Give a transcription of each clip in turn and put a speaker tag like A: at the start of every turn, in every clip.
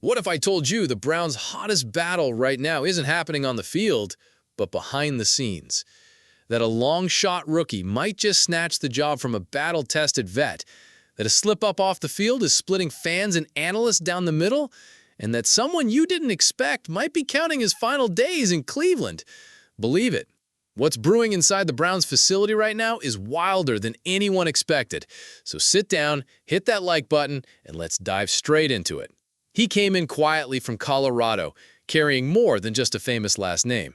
A: What if I told you the Browns' hottest battle right now isn't happening on the field, but behind the scenes? That a long-shot rookie might just snatch the job from a battle-tested vet, that a slip-up off the field is splitting fans and analysts down the middle, and that someone you didn't expect might be counting his final days in Cleveland. Believe it. What's brewing inside the Browns facility right now is wilder than anyone expected. So sit down, hit that like button, and let's dive straight into it. He came in quietly from Colorado, carrying more than just a famous last name.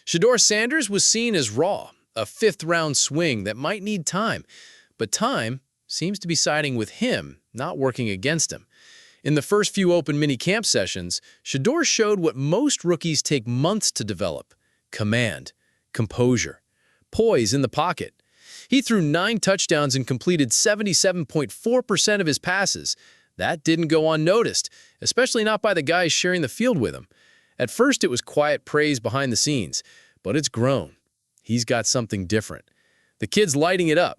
A: Shedeur Sanders was seen as raw, a fifth-round swing that might need time. But time seems to be siding with him, not working against him. In the first few open mini-camp sessions, Shedeur showed what most rookies take months to develop: command, composure, poise in the pocket. He threw 9 touchdowns and completed 77.4% of his passes. That didn't go unnoticed, especially not by the guys sharing the field with him. At first, it was quiet praise behind the scenes, but it's grown. He's got something different. The kid's lighting it up.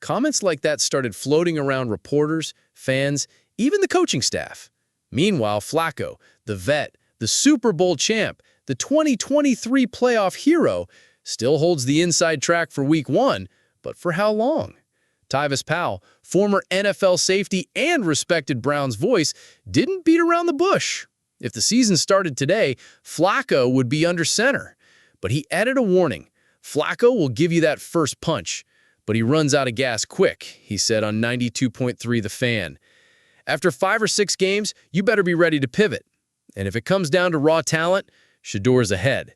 A: Comments like that started floating around reporters, fans, even the coaching staff. Meanwhile, Flacco, the vet, the Super Bowl champ, the 2023 playoff hero, still holds the inside track for Week 1, but for how long? Tyvis Powell, former NFL safety and respected Browns voice, didn't beat around the bush. If the season started today, Flacco would be under center. But he added a warning. Flacco will give you that first punch, but he runs out of gas quick, he said on 92.3 The Fan. After 5 or 6 games, you better be ready to pivot. And if it comes down to raw talent, Shedeur's ahead.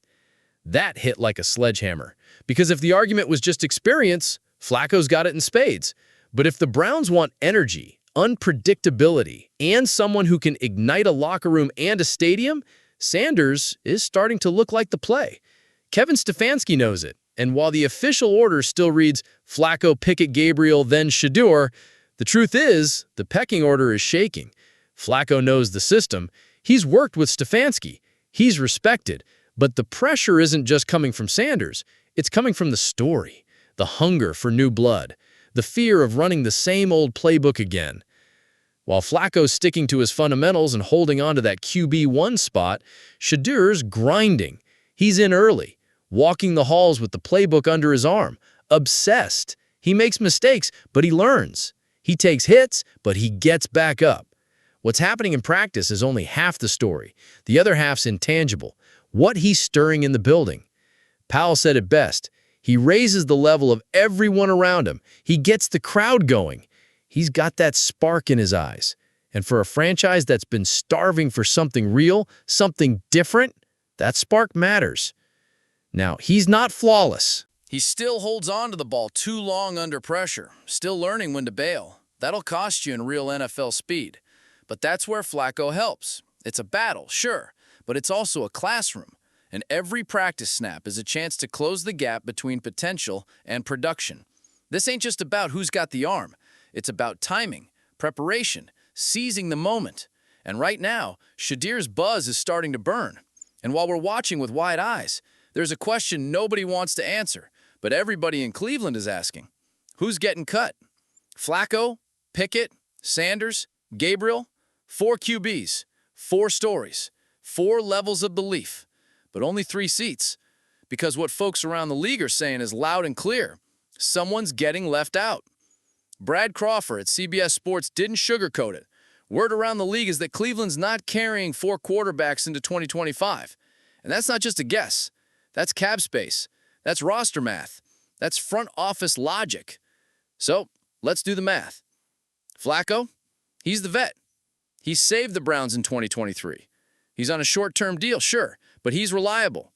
A: That hit like a sledgehammer, because if the argument was just experience, Flacco's got it in spades. But if the Browns want energy, unpredictability, and someone who can ignite a locker room and a stadium, Sanders is starting to look like the play. Kevin Stefanski knows it, and while the official order still reads Flacco, Pickett, Gabriel, then Shedeur, the truth is the pecking order is shaking. Flacco knows the system. He's worked with Stefanski. He's respected. But the pressure isn't just coming from Sanders. It's coming from the story. The hunger for new blood, the fear of running the same old playbook again. While Flacco's sticking to his fundamentals and holding on to that QB1 spot, Shedeur's grinding. He's in early, walking the halls with the playbook under his arm, obsessed. He makes mistakes, but he learns. He takes hits, but he gets back up. What's happening in practice is only half the story. The other half's intangible. What he's stirring in the building. Powell said it best. He raises the level of everyone around him. He gets the crowd going. He's got that spark in his eyes. And for a franchise that's been starving for something real, something different, that spark matters. Now, he's not flawless.
B: He still holds on to the ball too long under pressure, still learning when to bail. That'll cost you in real NFL speed. But that's where Flacco helps. It's a battle, sure, but it's also a classroom. And every practice snap is a chance to close the gap between potential and production. This ain't just about who's got the arm. It's about timing, preparation, seizing the moment. And right now, Shedeur's buzz is starting to burn. And while we're watching with wide eyes, there's a question nobody wants to answer, but everybody in Cleveland is asking. Who's getting cut? Flacco, Pickett, Sanders, Gabriel? 4 QBs, 4 stories, 4 levels of belief. But only 3 seats, because what folks around the league are saying is loud and clear. Someone's getting left out. Brad Crawford at CBS Sports didn't sugarcoat it. Word around the league is that Cleveland's not carrying 4 quarterbacks into 2025. And that's not just a guess. That's cap space. That's roster math. That's front office logic. So, let's do the math. Flacco, he's the vet. He saved the Browns in 2023. He's on a short-term deal, sure, but he's reliable.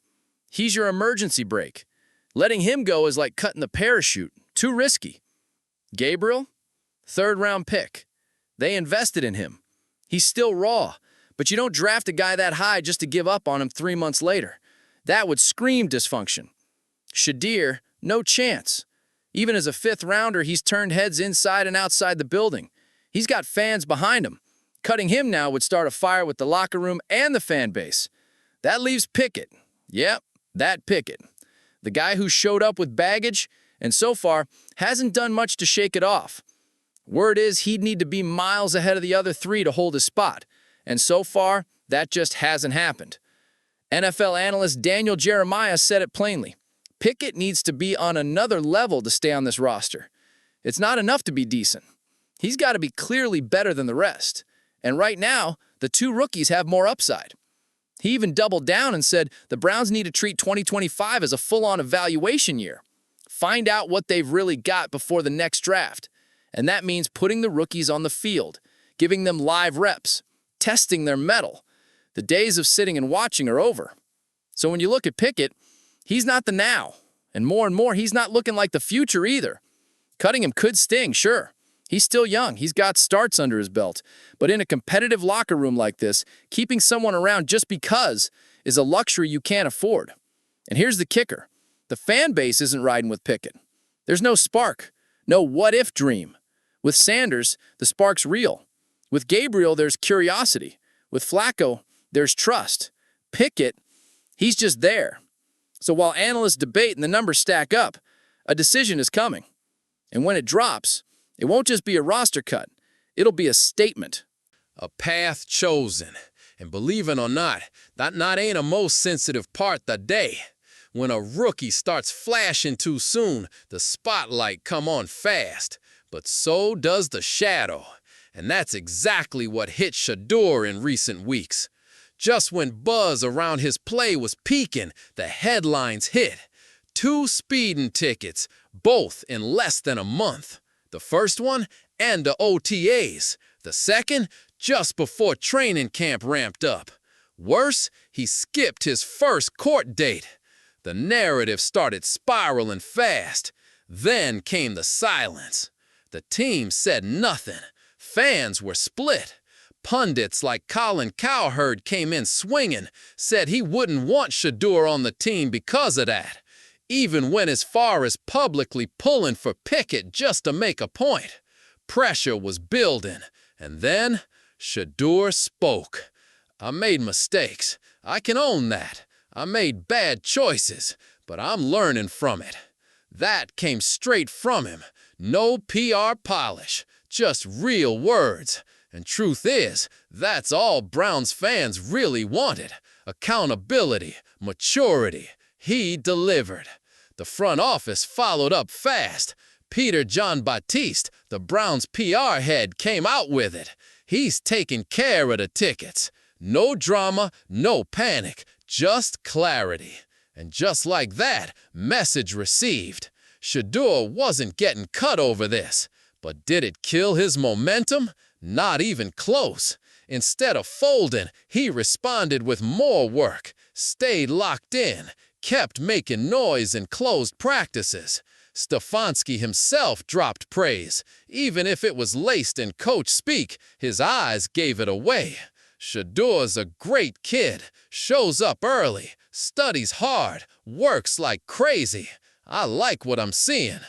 B: He's your emergency brake. Letting him go is like cutting the parachute. Too risky. Gabriel, 3rd-round pick. They invested in him. He's still raw, but you don't draft a guy that high just to give up on him 3 months later. That would scream dysfunction. Shedeur, no chance. Even as a 5th-rounder, he's turned heads inside and outside the building. He's got fans behind him. Cutting him now would start a fire with the locker room and the fan base. That leaves Pickett. Yep, that Pickett. The guy who showed up with baggage and so far hasn't done much to shake it off. Word is he'd need to be miles ahead of the other 3 to hold his spot. And so far, that just hasn't happened. NFL analyst Daniel Jeremiah said it plainly. Pickett needs to be on another level to stay on this roster. It's not enough to be decent. He's got to be clearly better than the rest. And right now, the two rookies have more upside. He even doubled down and said the Browns need to treat 2025 as a full-on evaluation year. Find out what they've really got before the next draft. And that means putting the rookies on the field, giving them live reps, testing their mettle. The days of sitting and watching are over. So when you look at Pickett, he's not the now. And more, he's not looking like the future either. Cutting him could sting, sure. He's still young. He's got starts under his belt. But in a competitive locker room like this, keeping someone around just because is a luxury you can't afford. And here's the kicker. The fan base isn't riding with Pickett. There's no spark, no what-if dream. With Sanders, the spark's real. With Gabriel, there's curiosity. With Flacco, there's trust. Pickett, he's just there. So while analysts debate and the numbers stack up, a decision is coming. And when it drops, it won't just be a roster cut. It'll be a statement.
A: A path chosen. And believe it or not, that ain't a most sensitive part the day. When a rookie starts flashing too soon, the spotlight come on fast. But so does the shadow. And that's exactly what hit Shedeur in recent weeks. Just when buzz around his play was peaking, the headlines hit. 2 speeding tickets, both in less than a month. The first one, and the OTAs. The second, just before training camp ramped up. Worse, he skipped his first court date. The narrative started spiraling fast. Then came the silence. The team said nothing. Fans were split. Pundits like Colin Cowherd came in swinging, said he wouldn't want Shedeur on the team because of that. Even went as far as publicly pulling for Pickett just to make a point. Pressure was building, and then Shedeur spoke. I made mistakes. I can own that. I made bad choices, but I'm learning from it. That came straight from him. No PR polish, just real words. And truth is, that's all Browns fans really wanted. Accountability, maturity. He delivered. The front office followed up fast. Peter Jean-Baptiste, the Browns' PR head, came out with it. He's taking care of the tickets. No drama, no panic, just clarity. And just like that, message received. Shedeur wasn't getting cut over this. But did it kill his momentum? Not even close. Instead of folding, he responded with more work, stayed locked in, kept making noise in closed practices. Stefanski himself dropped praise. Even if it was laced in coach speak, his eyes gave it away. Shedeur's a great kid, shows up early, studies hard, works like crazy. I like what I'm seeing.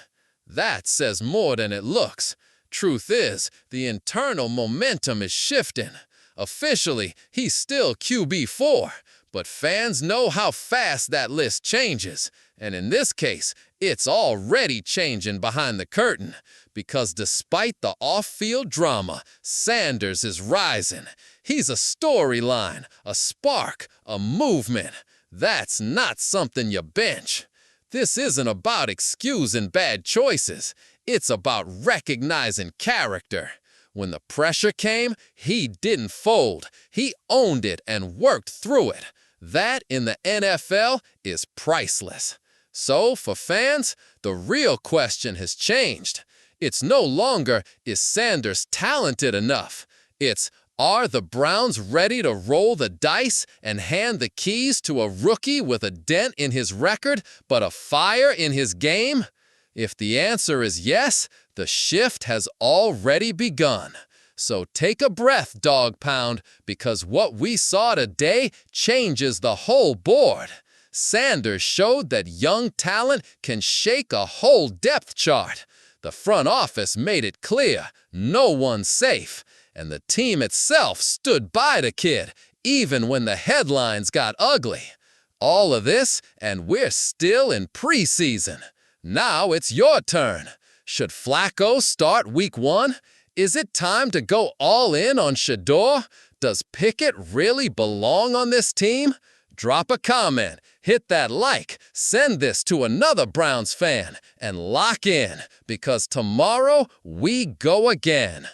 A: That says more than it looks. Truth is, the internal momentum is shifting. Officially, he's still QB4, but fans know how fast that list changes. And in this case, it's already changing behind the curtain. Because despite the off-field drama, Sanders is rising. He's a storyline, a spark, a movement. That's not something you bench. This isn't about excusing bad choices. It's about recognizing character. When the pressure came, he didn't fold. He owned it and worked through it. That in the NFL is priceless. So for fans, the real question has changed. It's no longer, is Sanders talented enough? It's, are the Browns ready to roll the dice and hand the keys to a rookie with a dent in his record but a fire in his game? If the answer is yes, the shift has already begun. So take a breath, Dog Pound, because what we saw today changes the whole board. Sanders showed that young talent can shake a whole depth chart. The front office made it clear, no one's safe. And the team itself stood by the kid, even when the headlines got ugly. All of this, and we're still in preseason. Now it's your turn. Should Flacco start week 1? Is it time to go all in on Shedeur?
C: Does Pickett really belong on this team? Drop a comment, hit that like, send this to another Browns fan, and lock in, because tomorrow we go again.